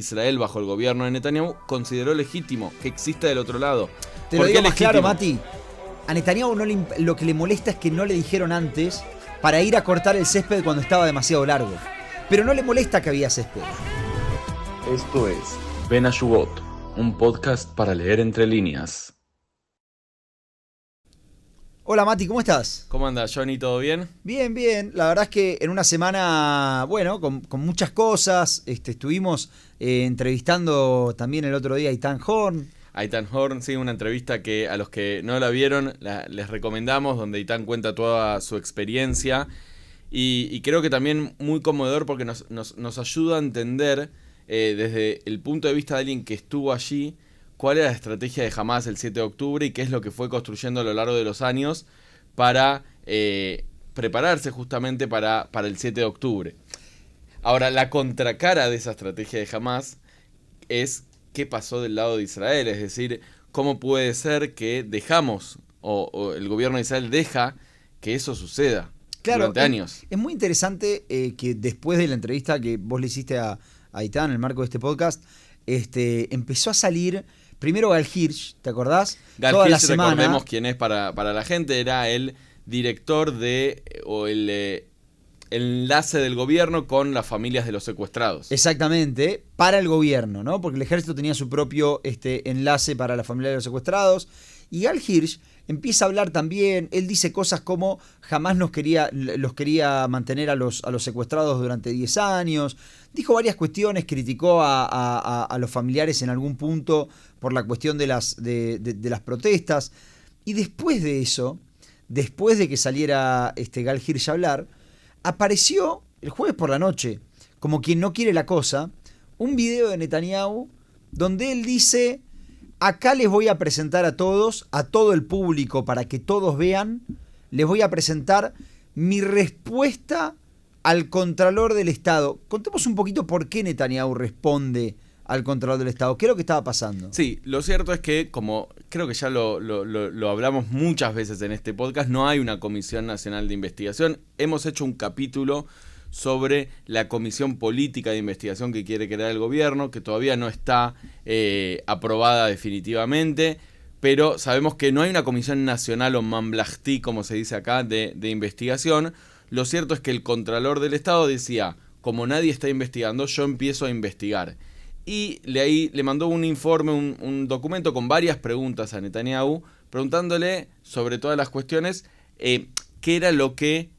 Israel bajo el gobierno de Netanyahu consideró legítimo que exista del otro lado. Te lo digo más claro, Mati. A Netanyahu lo que le molesta es que no le dijeron antes para ir a cortar el césped cuando estaba demasiado largo. Pero no le molesta que había césped. Esto es Ben Ashuvot, un podcast para leer entre líneas. Hola Mati, ¿cómo estás? ¿Cómo anda, Johnny? ¿Todo bien? Bien, bien. La verdad es que en una semana, bueno, con muchas cosas. Estuvimos entrevistando también el otro día a Eitan Horn. Eitan Horn, sí, una entrevista que a los que no la vieron les recomendamos, donde Eitan cuenta toda su experiencia. Y creo que también muy conmovedor porque nos ayuda a entender desde el punto de vista de alguien que estuvo allí, cuál era la estrategia de Hamás el 7 de octubre y qué es lo que fue construyendo a lo largo de los años para prepararse justamente para el 7 de octubre. Ahora, la contracara de esa estrategia de Hamás es qué pasó del lado de Israel, es decir, cómo puede ser que dejamos, o el gobierno de Israel deja que eso suceda durante años. Es muy interesante que después de la entrevista que vos le hiciste a Eitan en el marco de este podcast, empezó a salir primero Gal Hirsch, ¿te acordás? Gal Toda Hirsch, la semana. Recordemos quién es para la gente, era el director el enlace del gobierno con las familias de los secuestrados. Exactamente, para el gobierno, ¿no? Porque el ejército tenía su propio enlace para la familia de los secuestrados. Y Gal Hirsch empieza a hablar también, él dice cosas como jamás los quería mantener a los secuestrados durante 10 años. Dijo varias cuestiones, criticó a los familiares en algún punto por la cuestión de las protestas. Y después de eso, después de que saliera Gal Hirsch a hablar, apareció el jueves por la noche, como quien no quiere la cosa, un video de Netanyahu donde él dice: acá les voy a presentar a todos, a todo el público, para que todos vean, les voy a presentar mi respuesta al Contralor del Estado. Contemos un poquito por qué Netanyahu responde al Contralor del Estado. ¿Qué es lo que estaba pasando? Sí, lo cierto es que, como creo que ya lo hablamos muchas veces en este podcast, no hay una Comisión Nacional de Investigación. Hemos hecho un capítulo sobre la comisión política de investigación que quiere crear el gobierno, que todavía no está aprobada definitivamente, pero sabemos que no hay una comisión nacional o mamlajtí, como se dice acá, de investigación. Lo cierto es que el Contralor del Estado decía: como nadie está investigando, yo empiezo a investigar. Y le mandó un informe, un documento con varias preguntas a Netanyahu, preguntándole sobre todas las cuestiones, qué era lo que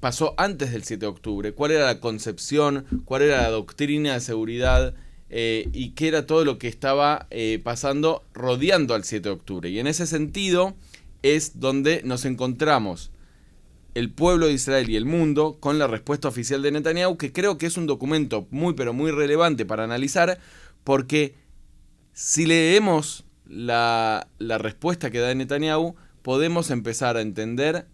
pasó antes del 7 de octubre, cuál era la concepción, cuál era la doctrina de seguridad y qué era todo lo que estaba pasando rodeando al 7 de octubre. Y en ese sentido es donde nos encontramos el pueblo de Israel y el mundo con la respuesta oficial de Netanyahu, que creo que es un documento muy pero muy relevante para analizar, porque si leemos la respuesta que da Netanyahu, podemos empezar a entender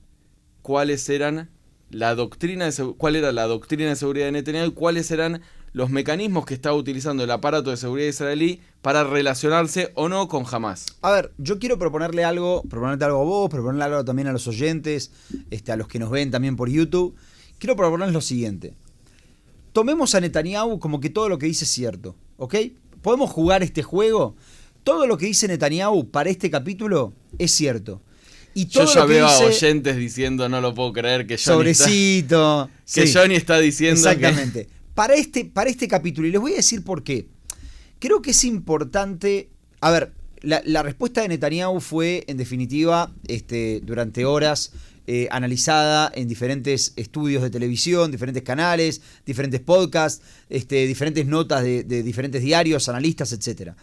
cuál era la doctrina de seguridad de Netanyahu y cuáles eran los mecanismos que estaba utilizando el aparato de seguridad israelí para relacionarse o no con Hamás. A ver, yo quiero proponerte algo a vos, proponerle algo también a los oyentes, a los que nos ven también por YouTube. Quiero proponerles lo siguiente. Tomemos a Netanyahu como que todo lo que dice es cierto, ¿ok? ¿Podemos jugar este juego? Todo lo que dice Netanyahu para este capítulo es cierto. Y todo yo ya lo que veo dice, a oyentes diciendo: no lo puedo creer que Sobrecito. Johnny está diciendo. Exactamente. Para este capítulo, y les voy a decir por qué. Creo que es importante. A ver, la respuesta de Netanyahu fue, en definitiva, durante horas analizada en diferentes estudios de televisión, diferentes canales, diferentes podcasts, diferentes notas de diferentes diarios, analistas, etc.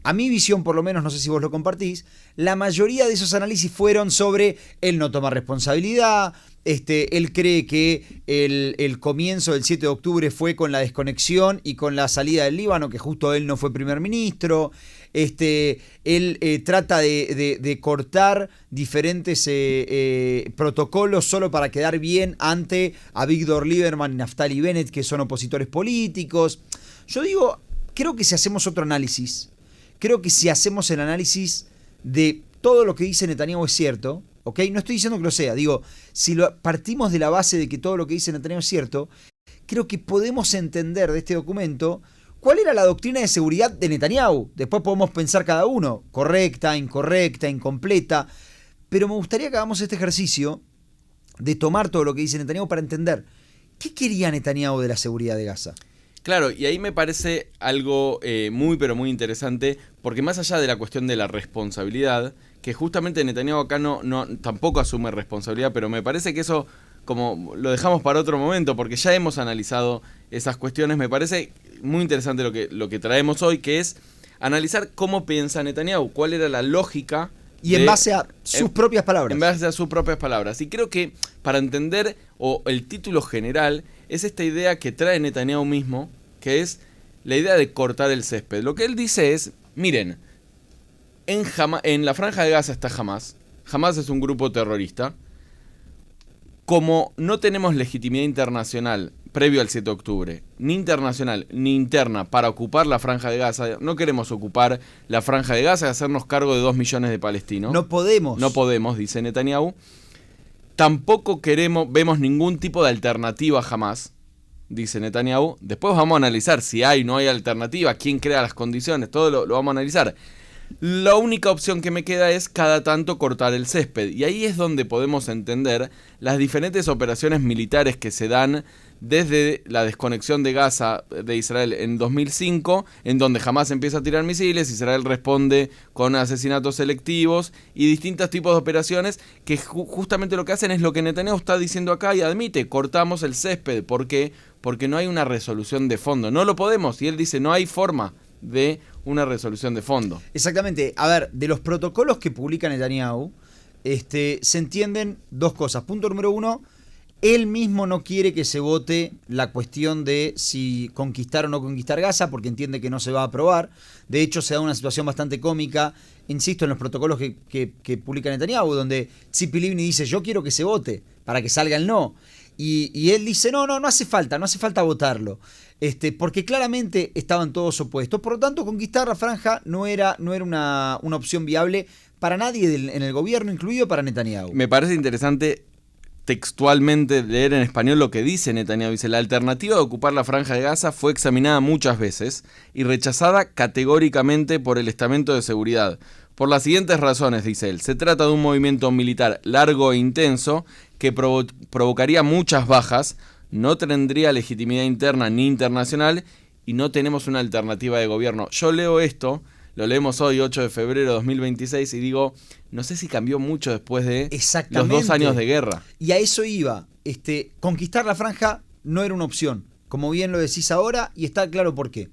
A mi visión, por lo menos, no sé si vos lo compartís, la mayoría de esos análisis fueron sobre él no toma responsabilidad, él cree que el comienzo del 7 de octubre fue con la desconexión y con la salida del Líbano, que justo él no fue primer ministro, él trata de cortar diferentes protocolos solo para quedar bien ante Avigdor Lieberman y Naftali Bennett, que son opositores políticos. Yo digo, creo que si hacemos otro análisis, creo que si hacemos el análisis de todo lo que dice Netanyahu es cierto, ¿ok? No estoy diciendo que lo sea, digo, si partimos de la base de que todo lo que dice Netanyahu es cierto, creo que podemos entender de este documento ¿Cuál era la doctrina de seguridad de Netanyahu? Después podemos pensar cada uno, correcta, incorrecta, incompleta, pero me gustaría que hagamos este ejercicio de tomar todo lo que dice Netanyahu para entender qué quería Netanyahu de la seguridad de Gaza. Claro, y ahí me parece algo muy pero muy interesante, porque más allá de la cuestión de la responsabilidad, que justamente Netanyahu acá tampoco asume responsabilidad, pero me parece que eso como lo dejamos para otro momento, porque ya hemos analizado esas cuestiones. Me parece muy interesante lo que traemos hoy, que es analizar cómo piensa Netanyahu, cuál era la lógica. Y en base a sus propias palabras. En base a sus propias palabras. Y creo que para entender, o el título general, es esta idea que trae Netanyahu mismo, que es la idea de cortar el césped. Lo que él dice es, miren, en la Franja de Gaza está Hamas. Hamas es un grupo terrorista. Como no tenemos legitimidad internacional previo al 7 de octubre, ni internacional ni interna para ocupar la Franja de Gaza, no queremos ocupar la Franja de Gaza y hacernos cargo de 2 millones de palestinos. No podemos. No podemos, dice Netanyahu. Tampoco vemos ningún tipo de alternativa jamás, dice Netanyahu. Después vamos a analizar si hay o no hay alternativa, quién crea las condiciones, todo lo vamos a analizar. La única opción que me queda es cada tanto cortar el césped. Y ahí es donde podemos entender las diferentes operaciones militares que se dan desde la desconexión de Gaza de Israel en 2005, en donde Hamas empieza a tirar misiles, Israel responde con asesinatos selectivos y distintos tipos de operaciones que justamente lo que hacen es lo que Netanyahu está diciendo acá y admite, cortamos el césped. ¿Por qué? Porque no hay una resolución de fondo. No lo podemos. Y él dice, no hay forma de una resolución de fondo. Exactamente. A ver, de los protocolos que publica Netanyahu, se entienden dos cosas. Punto número uno, él mismo no quiere que se vote la cuestión de si conquistar o no conquistar Gaza, porque entiende que no se va a aprobar. De hecho, se da una situación bastante cómica, insisto, en los protocolos que publica Netanyahu, donde Tzipi Livni dice, yo quiero que se vote, para que salga el no. Y él dice, no hace falta votarlo. Porque claramente estaban todos opuestos. Por lo tanto, conquistar la franja no era una opción viable para nadie en el gobierno, incluido para Netanyahu. Me parece interesante textualmente leer en español lo que dice Netanyahu. Dice, la alternativa de ocupar la Franja de Gaza fue examinada muchas veces y rechazada categóricamente por el estamento de seguridad. Por las siguientes razones, dice él. Se trata de un movimiento militar largo e intenso que provocaría muchas bajas, no tendría legitimidad interna ni internacional y no tenemos una alternativa de gobierno. Yo leo esto, lo leemos hoy, 8 de febrero de 2026, y digo, no sé si cambió mucho después de los 2 años de guerra. Y a eso iba. Conquistar la franja no era una opción, como bien lo decís ahora, y está claro por qué.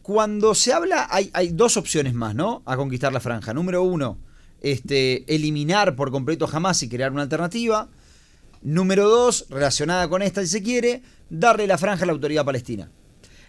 Cuando se habla, hay dos opciones más, ¿no? A conquistar la franja. Número uno, eliminar por completo a Hamas y crear una alternativa. Número dos, relacionada con esta si se quiere, darle la franja a la autoridad palestina.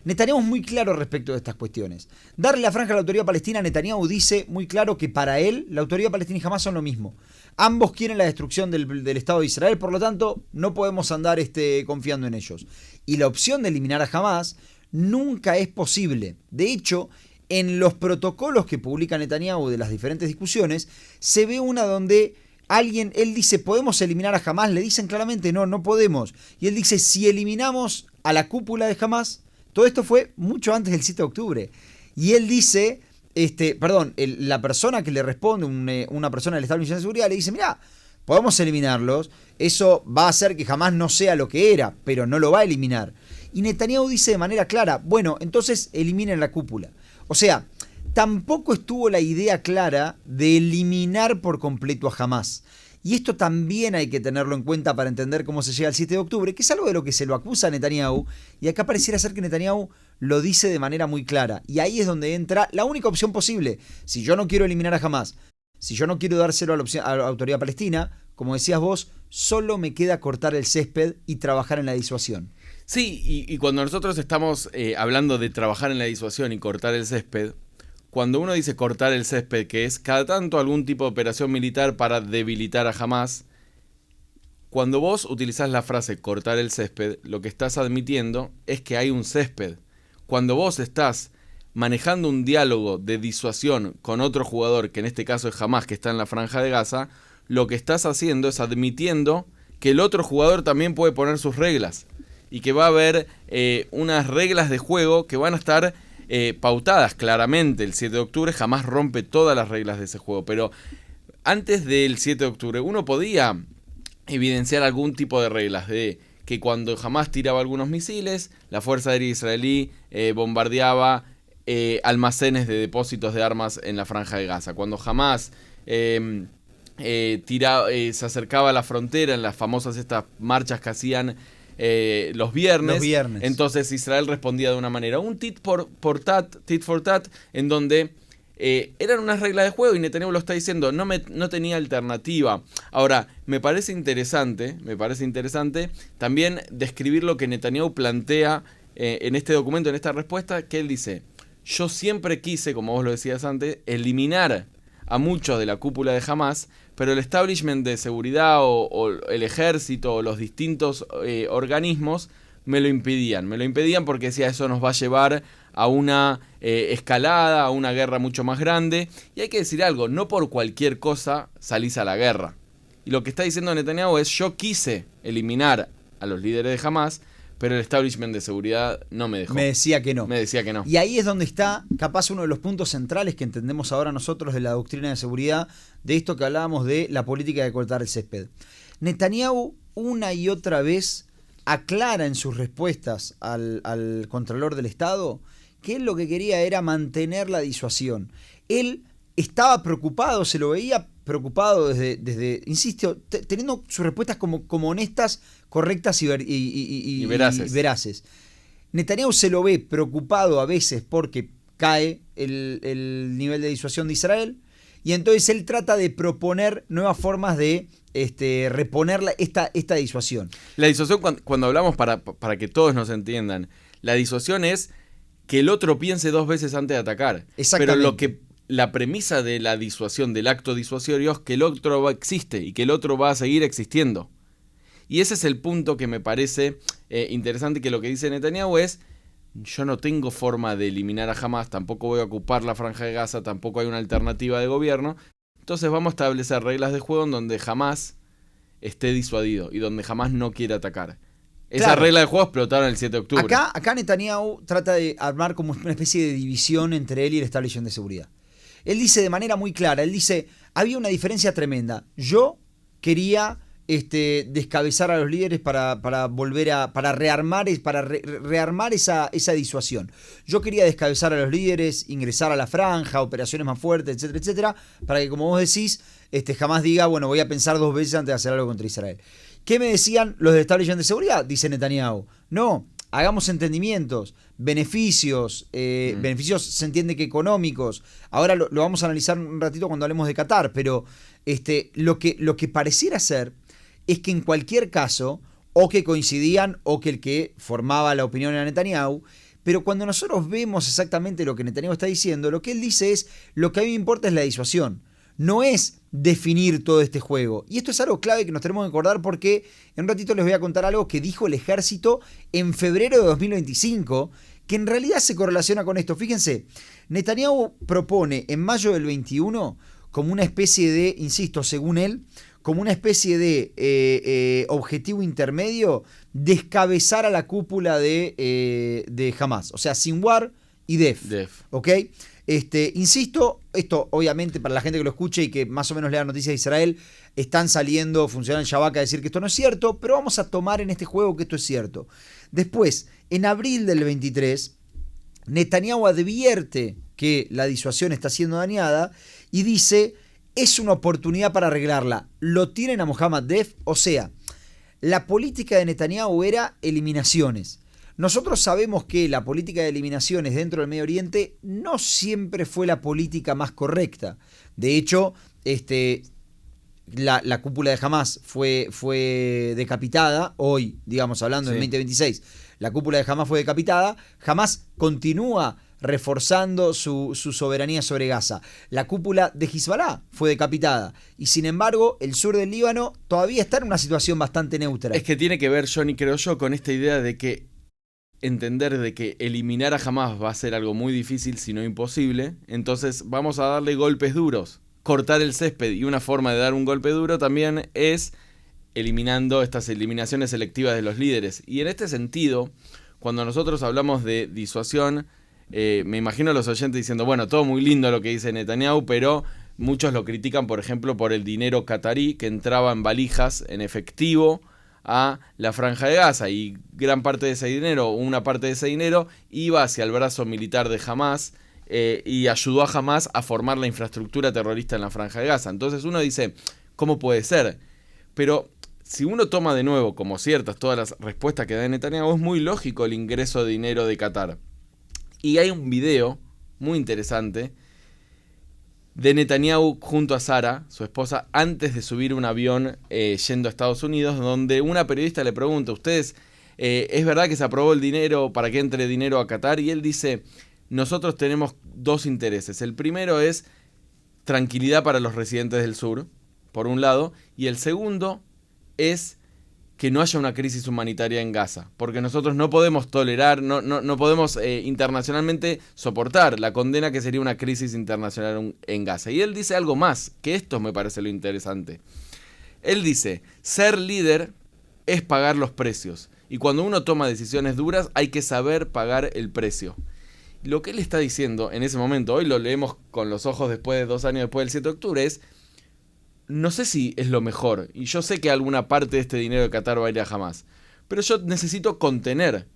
Netanyahu es muy claro respecto de estas cuestiones. Darle la franja a la autoridad palestina, Netanyahu dice muy claro que para él la autoridad palestina y Hamas son lo mismo. Ambos quieren la destrucción del Estado de Israel, por lo tanto no podemos andar confiando en ellos. Y la opción de eliminar a Hamas nunca es posible. De hecho, en los protocolos que publica Netanyahu de las diferentes discusiones, se ve una donde él dice, ¿podemos eliminar a Hamas? Le dicen claramente, no podemos. Y él dice, si eliminamos a la cúpula de Hamas, todo esto fue mucho antes del 7 de octubre. Y él dice, la persona que le responde, una persona del Estado de Misión de Seguridad, le dice, mirá, podemos eliminarlos, eso va a hacer que Hamas no sea lo que era, pero no lo va a eliminar. Y Netanyahu dice de manera clara, bueno, entonces eliminen la cúpula. O sea, tampoco estuvo la idea clara de eliminar por completo a Hamas. Y esto también hay que tenerlo en cuenta para entender cómo se llega al 7 de octubre, que es algo de lo que se lo acusa a Netanyahu, y acá pareciera ser que Netanyahu lo dice de manera muy clara. Y ahí es donde entra la única opción posible. Si yo no quiero eliminar a Hamas, si yo no quiero dárselo a la autoridad palestina, como decías vos, solo me queda cortar el césped y trabajar en la disuasión. Sí, y cuando nosotros estamos hablando de trabajar en la disuasión y cortar el césped, cuando uno dice cortar el césped, que es cada tanto algún tipo de operación militar para debilitar a Hamas, cuando vos utilizás la frase cortar el césped, lo que estás admitiendo es que hay un césped. Cuando vos estás manejando un diálogo de disuasión con otro jugador, que en este caso es Hamas, que está en la Franja de Gaza, lo que estás haciendo es admitiendo que el otro jugador también puede poner sus reglas. y que va a haber unas reglas de juego que van a estar pautadas claramente. El 7 de octubre jamás rompe todas las reglas de ese juego, pero antes del 7 de octubre uno podía evidenciar algún tipo de reglas de que cuando Hamás tiraba algunos misiles, la Fuerza Aérea Israelí bombardeaba almacenes de depósitos de armas en la Franja de Gaza. Cuando Hamás se acercaba a la frontera en las famosas estas marchas que hacían los viernes, entonces Israel respondía de una manera. Un tit for tat, en donde eran unas reglas de juego y Netanyahu lo está diciendo, no tenía alternativa. Ahora, me parece interesante también describir lo que Netanyahu plantea en este documento, en esta respuesta, que él dice: yo siempre quise, como vos lo decías antes, eliminar a muchos de la cúpula de Hamás, pero el establishment de seguridad o el ejército o los distintos organismos me lo impedían porque decía, eso nos va a llevar a una escalada, a una guerra mucho más grande. Y hay que decir algo, no por cualquier cosa salís a la guerra. Y lo que está diciendo Netanyahu es: yo quise eliminar a los líderes de Hamás, pero el establishment de seguridad no me dejó. Me decía que no. Y ahí es donde está, capaz, uno de los puntos centrales que entendemos ahora nosotros de la doctrina de seguridad, de esto que hablábamos de la política de cortar el césped. Netanyahu una y otra vez aclara en sus respuestas al Contralor del Estado que él lo que quería era mantener la disuasión. Él estaba preocupado, se lo veía preocupado desde insisto, teniendo sus respuestas como honestas, correctas y veraces. Netanyahu se lo ve preocupado a veces porque cae el nivel de disuasión de Israel, y entonces él trata de proponer nuevas formas de reponer esta disuasión. La disuasión, cuando hablamos, para que todos nos entiendan, la disuasión es que el otro piense dos veces antes de atacar. Exactamente. Pero la premisa de la disuasión, del acto disuasorio, es que el otro existe y que el otro va a seguir existiendo. Y ese es el punto que me parece interesante, que lo que dice Netanyahu es: yo no tengo forma de eliminar a Hamás, tampoco voy a ocupar la Franja de Gaza, tampoco hay una alternativa de gobierno. Entonces vamos a establecer reglas de juego en donde Hamás esté disuadido y donde Hamás no quiere atacar. Esa regla de juego explotaron el 7 de octubre. Acá Netanyahu trata de armar como una especie de división entre él y el establishment de seguridad. Él dice de manera muy clara, había una diferencia tremenda. Yo quería descabezar a los líderes para rearmar esa disuasión. Yo quería descabezar a los líderes, ingresar a la franja, operaciones más fuertes, etcétera, etcétera, para que, como vos decís, jamás diga, bueno, voy a pensar dos veces antes de hacer algo contra Israel. ¿Qué me decían los del establishment de seguridad? Dice Netanyahu. No, hagamos entendimientos, beneficios se entiende que económicos. Ahora lo vamos a analizar un ratito cuando hablemos de Qatar, pero lo que pareciera ser es que en cualquier caso, o que coincidían, o que el que formaba la opinión era Netanyahu, pero cuando nosotros vemos exactamente lo que Netanyahu está diciendo, lo que él dice es: lo que a mí me importa es la disuasión, no es definir todo este juego. Y esto es algo clave que nos tenemos que acordar, porque en un ratito les voy a contar algo que dijo el ejército en febrero de 2025, que en realidad se correlaciona con esto. Fíjense, Netanyahu propone en mayo del 21 como una especie de, insisto, según él, como una especie de objetivo intermedio, descabezar a la cúpula de Hamás. O sea, Sinwar y Def. ¿Ok? Insisto, esto obviamente para la gente que lo escuche y que más o menos lea noticias de Israel, están saliendo funcionarios en Shabak a decir que esto no es cierto, pero vamos a tomar en este juego que esto es cierto. Después, en abril del 23, Netanyahu advierte que la disuasión está siendo dañada y dice: es una oportunidad para arreglarla. Lo tienen a Mohammad Def. O sea, la política de Netanyahu era eliminaciones. Nosotros sabemos que la política de eliminaciones dentro del Medio Oriente no siempre fue la política más correcta. De hecho, la cúpula de Hamás fue decapitada. Hoy, digamos, hablando en 2026, la cúpula de Hamás fue decapitada. Hamás continúa reforzando su soberanía sobre Gaza. La cúpula de Hezbollah fue decapitada. Y sin embargo, el sur del Líbano todavía está en una situación bastante neutra. Es que tiene que ver, Johnny, creo yo, con esta idea de que entender de que eliminar a Hamás va a ser algo muy difícil, si no imposible. Entonces vamos a darle golpes duros, cortar el césped. Y una forma de dar un golpe duro también es eliminando estas eliminaciones selectivas de los líderes. Y en este sentido, cuando nosotros hablamos de disuasión, me imagino a los oyentes diciendo, bueno, todo muy lindo lo que dice Netanyahu, pero muchos lo critican, por ejemplo, por el dinero catarí que entraba en valijas, en efectivo, a la Franja de Gaza, y gran parte de ese dinero, una parte de ese dinero, iba hacia el brazo militar de Hamás, y ayudó a Hamás a formar la infraestructura terrorista en la Franja de Gaza. Entonces uno dice, ¿cómo puede ser? Pero si uno toma de nuevo como ciertas todas las respuestas que da Netanyahu, es muy lógico el ingreso de dinero de Qatar. Y hay un video muy interesante de Netanyahu junto a Sara, su esposa, antes de subir un avión yendo a Estados Unidos, donde una periodista le pregunta, ¿ustedes, es verdad que se aprobó el dinero para que entre dinero a Qatar? Y él dice, nosotros tenemos dos intereses. El primero es tranquilidad para los residentes del sur, por un lado, y el segundo es que no haya una crisis humanitaria en Gaza, porque nosotros no podemos tolerar, no podemos internacionalmente soportar la condena que sería una crisis internacional en Gaza. Y él dice algo más, que esto me parece lo interesante. Él dice, ser líder es pagar los precios, y cuando uno toma decisiones duras hay que saber pagar el precio. Lo que él está diciendo en ese momento, hoy lo leemos con los ojos después de 2 años después del 7 de octubre, es, no sé si es lo mejor, y yo sé que alguna parte de este dinero de Qatar va a ir a Hamás, pero yo necesito contener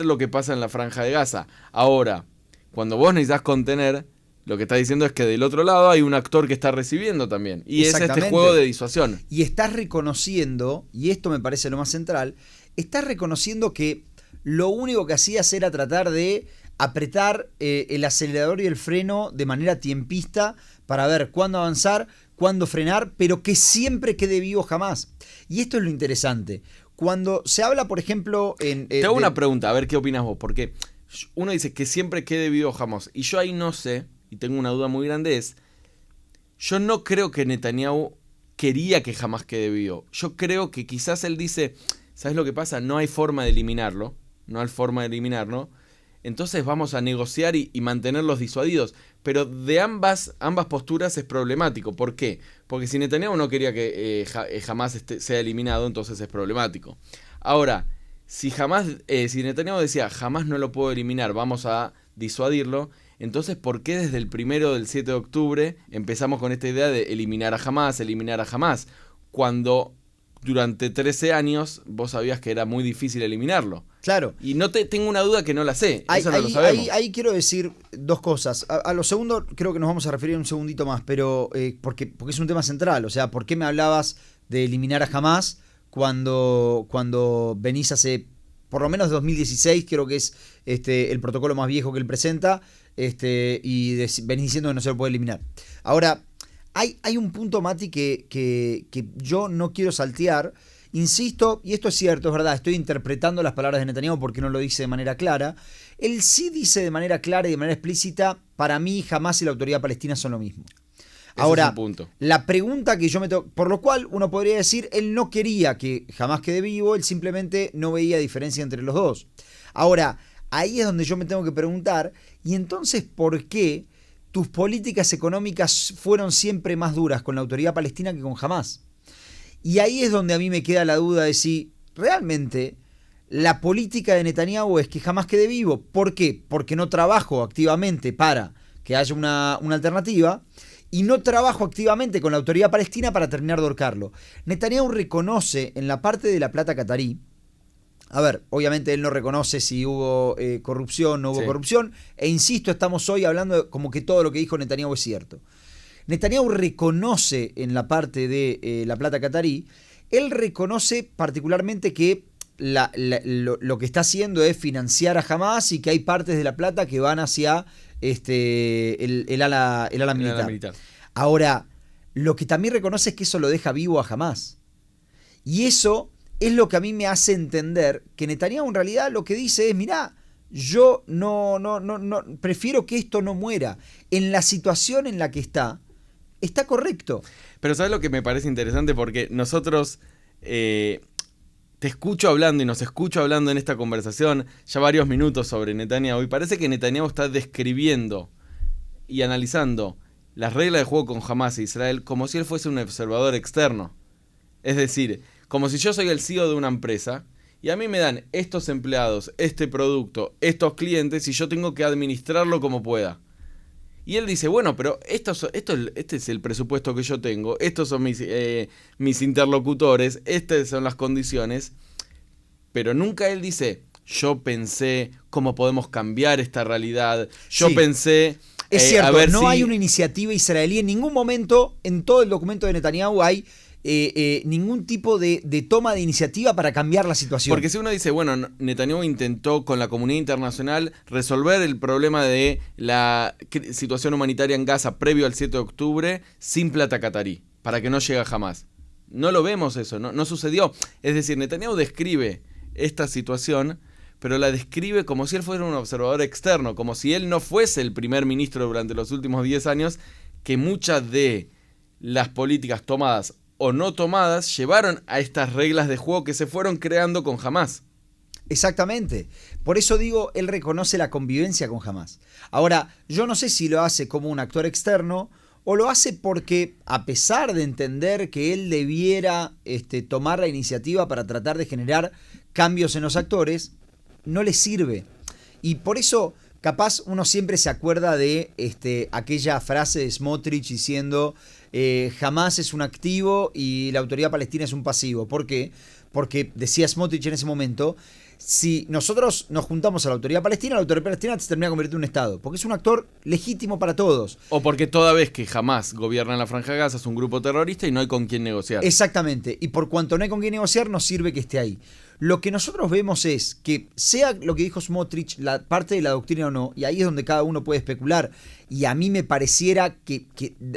lo que pasa en la Franja de Gaza. Ahora, cuando vos necesitas contener, lo que está diciendo es que del otro lado hay un actor que está recibiendo también, y es este juego de disuasión. Y estás reconociendo, y esto me parece lo más central, estás reconociendo que lo único que hacías era tratar de apretar el acelerador y el freno de manera tiempista para ver cuándo avanzar, cuándo frenar, pero que siempre quede vivo Hamás. Y esto es lo interesante. Cuando se habla, por ejemplo... Te hago una pregunta, a ver qué opinas vos, porque uno dice que siempre quede vivo Hamás, y yo ahí no sé, y tengo una duda muy grande, yo no creo que Netanyahu quería que Hamás quede vivo. Yo creo que quizás él dice, ¿sabes lo que pasa? No hay forma de eliminarlo, entonces vamos a negociar y mantenerlos disuadidos. Pero de ambas posturas es problemático. ¿Por qué? Porque si Netanyahu no quería que Hamás sea eliminado, entonces es problemático. Ahora, si Netanyahu decía, Hamás no lo puedo eliminar, vamos a disuadirlo, entonces ¿por qué desde el 1 del 7 de octubre empezamos con esta idea de eliminar a Hamás? Cuando durante 13 años vos sabías que era muy difícil eliminarlo. Claro. Y tengo una duda que no la sé. Eso no lo sabemos. Ahí quiero decir dos cosas. A lo segundo creo que nos vamos a referir un segundito más, pero porque es un tema central. O sea, ¿por qué me hablabas de eliminar a Hamás cuando venís hace, por lo menos 2016, creo que es el protocolo más viejo que él presenta, y venís diciendo que no se lo puede eliminar? Ahora, hay un punto, Mati, que yo no quiero saltear. Insisto, y esto es cierto, es verdad, estoy interpretando las palabras de Netanyahu porque no lo dice de manera clara. Él sí dice de manera clara y de manera explícita, para mí Hamás y la autoridad palestina son lo mismo. Ahora, es un punto. La pregunta que yo me tengo, por lo cual uno podría decir, él no quería que Hamás quede vivo, él simplemente no veía diferencia entre los dos. Ahora, ahí es donde yo me tengo que preguntar, y entonces, ¿por qué tus políticas económicas fueron siempre más duras con la autoridad palestina que con Hamás? Y ahí es donde a mí me queda la duda de si realmente la política de Netanyahu es que Hamás quede vivo. ¿Por qué? Porque no trabajo activamente para que haya una alternativa, y no trabajo activamente con la autoridad palestina para terminar de ahorcarlo. Netanyahu reconoce en la parte de la plata catarí, a ver, obviamente él no reconoce si hubo corrupción, no hubo corrupción, e insisto, estamos hoy hablando como que todo lo que dijo Netanyahu es cierto. Netanyahu reconoce en la parte de la plata catarí, él reconoce particularmente que lo que está haciendo es financiar a Hamás y que hay partes de la plata que van hacia el ala militar. Ahora, lo que también reconoce es que eso lo deja vivo a Hamás. Y eso es lo que a mí me hace entender que Netanyahu en realidad lo que dice es, mirá, yo no prefiero que esto no muera. En la situación en la que está correcto. Pero ¿sabes lo que me parece interesante? Porque nosotros te escucho hablando y nos escucho hablando en esta conversación ya varios minutos sobre Netanyahu, y parece que Netanyahu está describiendo y analizando las reglas de juego con Hamás e Israel como si él fuese un observador externo. Es decir, como si yo soy el CEO de una empresa y a mí me dan estos empleados, este producto, estos clientes y yo tengo que administrarlo como pueda. Y él dice, bueno, pero este es el presupuesto que yo tengo, estos son mis interlocutores, estas son las condiciones, pero nunca él dice, yo pensé cómo podemos cambiar esta realidad, yo Sí. pensé... Es cierto, a ver no si... hay una iniciativa israelí. En ningún momento, en todo el documento de Netanyahu, hay ningún tipo de toma de iniciativa para cambiar la situación. Porque si uno dice, bueno, Netanyahu intentó con la comunidad internacional resolver el problema de la situación humanitaria en Gaza previo al 7 de octubre sin plata catarí, para que no llegue jamás. No lo vemos eso, no sucedió. Es decir, Netanyahu describe esta situación, pero la describe como si él fuera un observador externo, como si él no fuese el primer ministro durante los últimos 10 años, que muchas de las políticas tomadas o no tomadas llevaron a estas reglas de juego que se fueron creando con Hamás. Exactamente. Por eso digo, él reconoce la convivencia con Hamás. Ahora, yo no sé si lo hace como un actor externo o lo hace porque, a pesar de entender que él debiera tomar la iniciativa para tratar de generar cambios en los actores, no le sirve. Y por eso, capaz, uno siempre se acuerda de aquella frase de Smotrich diciendo Hamás es un activo y la autoridad palestina es un pasivo. ¿Por qué? Porque decía Smotrich en ese momento, si nosotros nos juntamos a la autoridad palestina se termina convirtiendo en un Estado, porque es un actor legítimo para todos. O porque toda vez que Hamás gobierna en la Franja de Gaza es un grupo terrorista y no hay con quién negociar. Exactamente, y por cuanto no hay con quién negociar, nos sirve que esté ahí. Lo que nosotros vemos es que, sea lo que dijo Smotrich, la parte de la doctrina o no, y ahí es donde cada uno puede especular, y a mí me pareciera que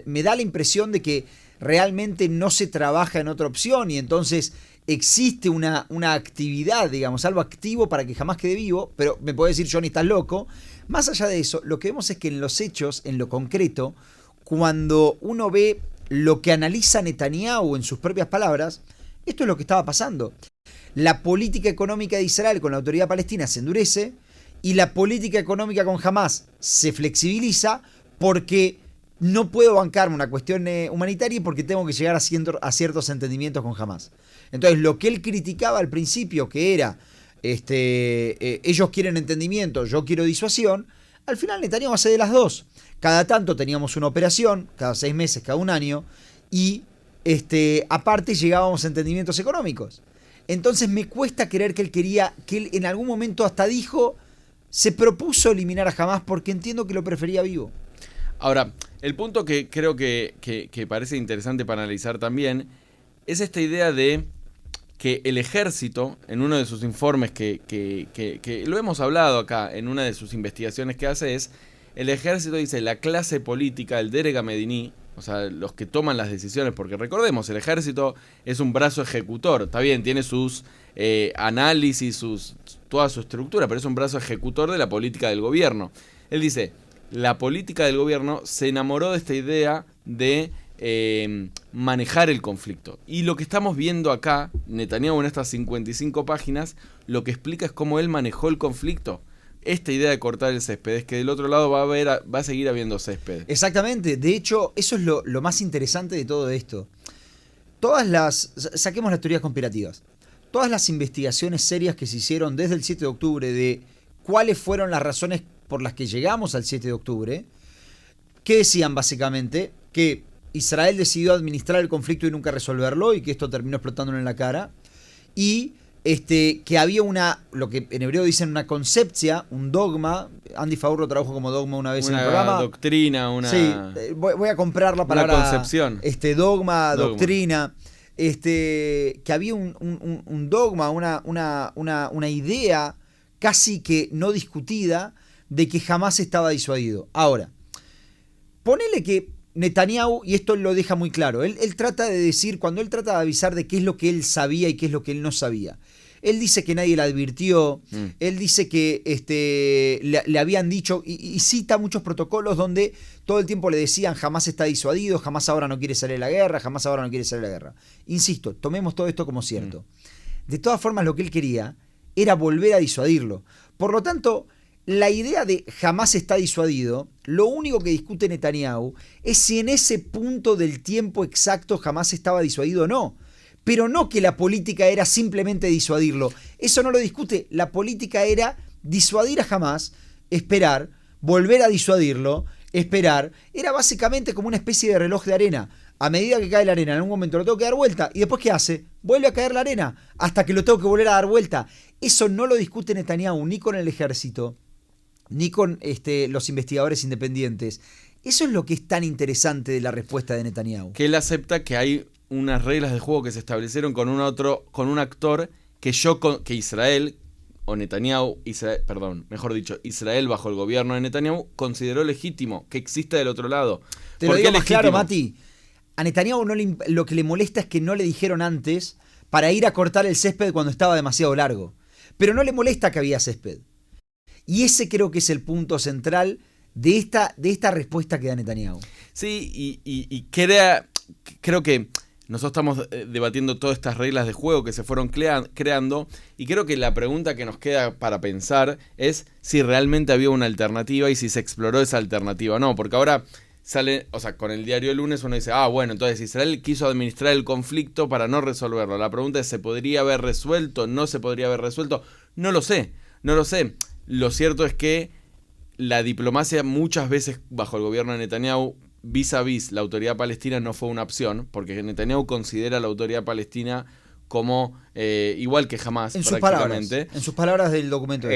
me da la impresión de que realmente no se trabaja en otra opción, y entonces existe una actividad, digamos, algo activo para que jamás quede vivo, pero me puede decir, Johnny, estás loco. Más allá de eso, lo que vemos es que en los hechos, en lo concreto, cuando uno ve lo que analiza Netanyahu en sus propias palabras, esto es lo que estaba pasando. La política económica de Israel con la autoridad palestina se endurece y la política económica con Hamás se flexibiliza porque no puedo bancarme una cuestión humanitaria y porque tengo que llegar a ciertos entendimientos con Hamás. Entonces, lo que él criticaba al principio, que era ellos quieren entendimiento, yo quiero disuasión, al final Netanyahu hace de las dos. Cada tanto teníamos una operación, cada 6 meses, cada un año, y aparte llegábamos a entendimientos económicos. Entonces me cuesta creer que él en algún momento hasta dijo, se propuso eliminar a Hamás porque entiendo que lo prefería vivo. Ahora, el punto que creo que parece interesante para analizar también es esta idea de que el ejército, en uno de sus informes que lo hemos hablado acá, en una de sus investigaciones que hace es, el ejército dice, la clase política, el Dereg HaMediní, o sea, los que toman las decisiones, porque recordemos, el ejército es un brazo ejecutor, está bien, tiene sus análisis, toda su estructura, pero es un brazo ejecutor de la política del gobierno. Él dice, la política del gobierno se enamoró de esta idea de manejar el conflicto. Y lo que estamos viendo acá, Netanyahu en estas 55 páginas, lo que explica es cómo él manejó el conflicto. Esta idea de cortar el césped es que del otro lado va a seguir habiendo césped. Exactamente, de hecho, eso es lo más interesante de todo esto. Saquemos las teorías conspirativas. Todas las investigaciones serias que se hicieron desde el 7 de octubre de cuáles fueron las razones por las que llegamos al 7 de octubre, que decían básicamente que Israel decidió administrar el conflicto y nunca resolverlo, y que esto terminó explotándole en la cara, y que había lo que en hebreo dicen una concepcia, un dogma. Andy Faur lo tradujo como dogma una vez en el programa. Una doctrina, una... Sí, voy a comprar la palabra. Una concepción. Dogma, doctrina. Que había un dogma, una idea casi que no discutida de que jamás estaba disuadido. Ahora, ponele que Netanyahu, y esto lo deja muy claro, él trata de decir, cuando él trata de avisar de qué es lo que él sabía y qué es lo que él no sabía, él dice que nadie le advirtió, él dice que le habían dicho, y cita muchos protocolos donde todo el tiempo le decían jamás está disuadido, jamás ahora no quiere salir a la guerra, jamás ahora no quiere salir a la guerra. Insisto, tomemos todo esto como cierto. De todas formas, lo que él quería era volver a disuadirlo. Por lo tanto, la idea de jamás está disuadido, lo único que discute Netanyahu es si en ese punto del tiempo exacto jamás estaba disuadido o no. pero no que la política era simplemente disuadirlo. Eso no lo discute. La política era disuadir a Hamás, esperar, volver a disuadirlo, esperar. Era básicamente como una especie de reloj de arena. A medida que cae la arena, en algún momento lo tengo que dar vuelta. ¿Y después qué hace? Vuelve a caer la arena hasta que lo tengo que volver a dar vuelta. Eso no lo discute Netanyahu ni con el ejército, ni con los investigadores independientes. Eso es lo que es tan interesante de la respuesta de Netanyahu. Que él acepta que hay unas reglas de juego que se establecieron con un actor que Israel, o Netanyahu, Israel bajo el gobierno de Netanyahu, consideró legítimo, que exista del otro lado. Te lo digo más claro, Mati. A Netanyahu lo que le molesta es que no le dijeron antes para ir a cortar el césped cuando estaba demasiado largo. Pero no le molesta que había césped. Y ese creo que es el punto central de esta respuesta que da Netanyahu. Sí, y creo que nosotros estamos debatiendo todas estas reglas de juego que se fueron creando, y creo que la pregunta que nos queda para pensar es si realmente había una alternativa y si se exploró esa alternativa o no, porque ahora sale, o sea, con el diario El Lunes uno dice, bueno, entonces Israel quiso administrar el conflicto para no resolverlo. La pregunta es, ¿se podría haber resuelto? ¿No se podría haber resuelto? No lo sé. Lo cierto es que la diplomacia muchas veces bajo el gobierno de Netanyahu vis a vis la autoridad palestina no fue una opción, porque Netanyahu considera a la autoridad palestina como igual que Hamás, en prácticamente. En sus palabras del documento. Lo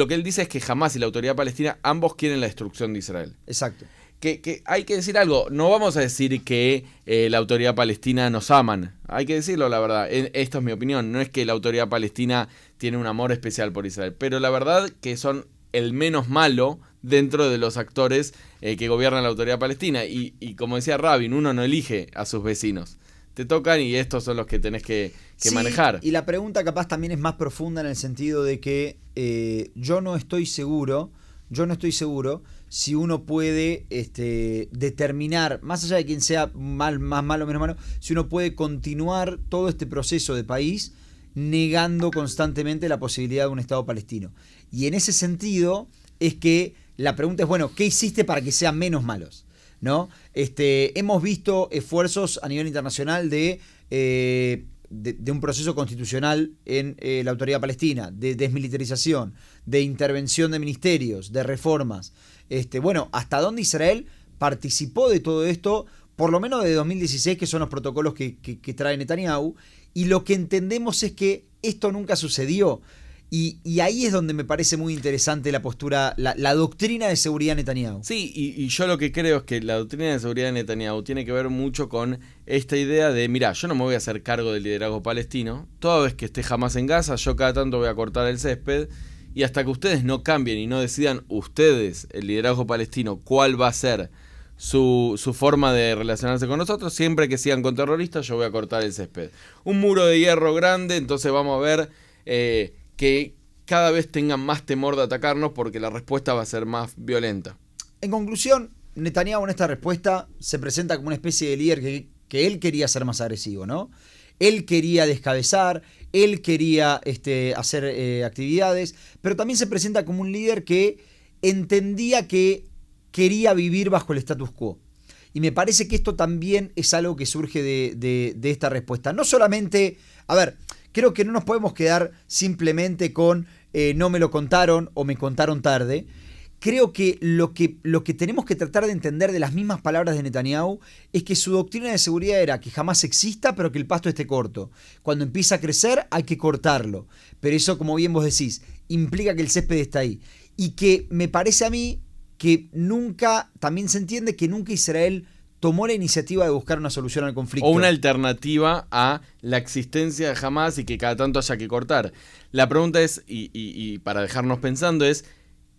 que él dice es que Hamás y la autoridad palestina ambos quieren la destrucción de Israel. Exacto. Que hay que decir algo, no vamos a decir que la autoridad palestina nos aman, hay que decirlo la verdad, esto es mi opinión, no es que la autoridad palestina tiene un amor especial por Israel, pero la verdad que son el menos malo dentro de los actores que gobiernan la autoridad palestina, y como decía Rabin, uno no elige a sus vecinos, te tocan y estos son los que tenés que manejar. Y la pregunta capaz también es más profunda en el sentido de que yo no estoy seguro si uno puede determinar, más allá de quién sea más malo o menos malo, si uno puede continuar todo este proceso de país negando constantemente la posibilidad de un Estado palestino. Y en ese sentido es que la pregunta es, bueno, ¿qué hiciste para que sean menos malos? ¿No? Hemos visto esfuerzos a nivel internacional de un proceso constitucional en la autoridad palestina, de desmilitarización, de intervención de ministerios, de reformas. ¿Hasta dónde Israel participó de todo esto? Por lo menos de 2016, que son los protocolos que trae Netanyahu, y lo que entendemos es que esto nunca sucedió. Y ahí es donde me parece muy interesante la postura, la doctrina de seguridad de Netanyahu. Sí, y yo lo que creo es que la doctrina de seguridad de Netanyahu tiene que ver mucho con esta idea de, mirá, yo no me voy a hacer cargo del liderazgo palestino, toda vez que esté Hamás en Gaza, yo cada tanto voy a cortar el césped, y hasta que ustedes no cambien y no decidan ustedes, el liderazgo palestino, cuál va a ser su forma de relacionarse con nosotros, siempre que sigan con terroristas, yo voy a cortar el césped. Un muro de hierro grande, entonces vamos a ver que cada vez tengan más temor de atacarnos porque la respuesta va a ser más violenta. En conclusión, Netanyahu en esta respuesta se presenta como una especie de líder que él quería ser más agresivo, ¿no? Él quería descabezar, él quería hacer actividades, pero también se presenta como un líder que entendía que quería vivir bajo el status quo. Y me parece que esto también es algo que surge de esta respuesta. No solamente, creo que no nos podemos quedar simplemente con no me lo contaron o me contaron tarde. Creo que lo que tenemos que tratar de entender de las mismas palabras de Netanyahu es que su doctrina de seguridad era que jamás exista, pero que el pasto esté corto. Cuando empieza a crecer hay que cortarlo. Pero eso, como bien vos decís, implica que el césped está ahí. Y que me parece a mí que también se entiende que nunca Israel tomó la iniciativa de buscar una solución al conflicto. O una alternativa a la existencia de Hamás y que cada tanto haya que cortar. La pregunta es, y para dejarnos pensando, es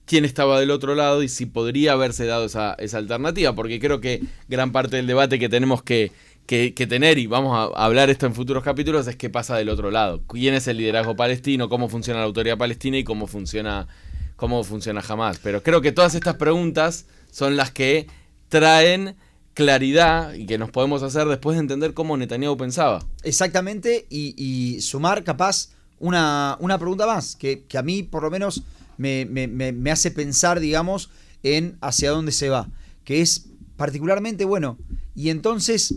quién estaba del otro lado y si podría haberse dado esa alternativa, porque creo que gran parte del debate que tenemos que tener, y vamos a hablar esto en futuros capítulos, es qué pasa del otro lado. ¿Quién es el liderazgo palestino? ¿Cómo funciona la autoridad palestina? Y cómo funciona Hamás. Pero creo que todas estas preguntas son las que traen claridad y que nos podemos hacer después de entender cómo Netanyahu pensaba. Exactamente, y sumar capaz una pregunta más, que a mí por lo menos me hace pensar, digamos, en hacia dónde se va, que es particularmente, bueno, y entonces,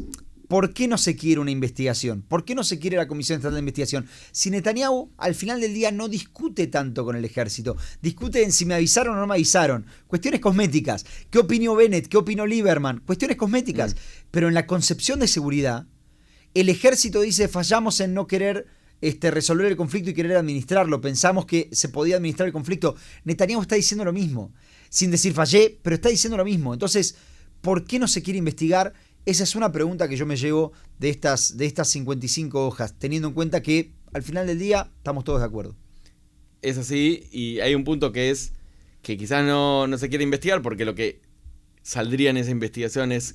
¿por qué no se quiere una investigación? ¿Por qué no se quiere la Comisión Estatal de Investigación? Si Netanyahu al final del día no discute tanto con el ejército, discute en si me avisaron o no me avisaron, cuestiones cosméticas. ¿Qué opinó Bennett? ¿Qué opinó Lieberman? Cuestiones cosméticas. Pero en la concepción de seguridad, el ejército dice fallamos en no querer resolver el conflicto y querer administrarlo. Pensamos que se podía administrar el conflicto. Netanyahu está diciendo lo mismo. Sin decir fallé, pero está diciendo lo mismo. Entonces, ¿por qué no se quiere investigar? Esa es una pregunta que yo me llevo de estas 55 hojas, teniendo en cuenta que al final del día estamos todos de acuerdo. Es así, y hay un punto que es que quizás no se quiere investigar, porque lo que saldría en esa investigación es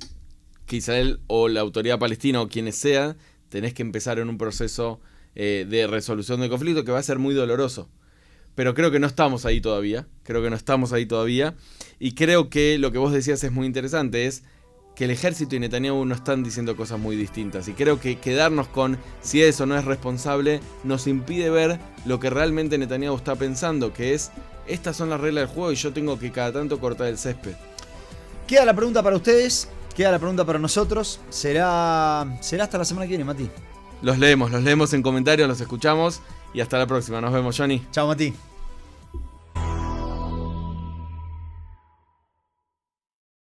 que Israel o la autoridad palestina o quienes sea, tenés que empezar en un proceso de resolución del conflicto que va a ser muy doloroso. Pero creo que no estamos ahí todavía, y creo que lo que vos decías es muy interesante, es que el ejército y Netanyahu no están diciendo cosas muy distintas, y creo que quedarnos con si eso no es responsable nos impide ver lo que realmente Netanyahu está pensando, que es, estas son las reglas del juego y yo tengo que cada tanto cortar el césped. Queda la pregunta para ustedes, queda la pregunta para nosotros, será hasta la semana que viene, Mati. Los leemos en comentarios, los escuchamos y hasta la próxima. Nos vemos, Johnny. Chao, Mati.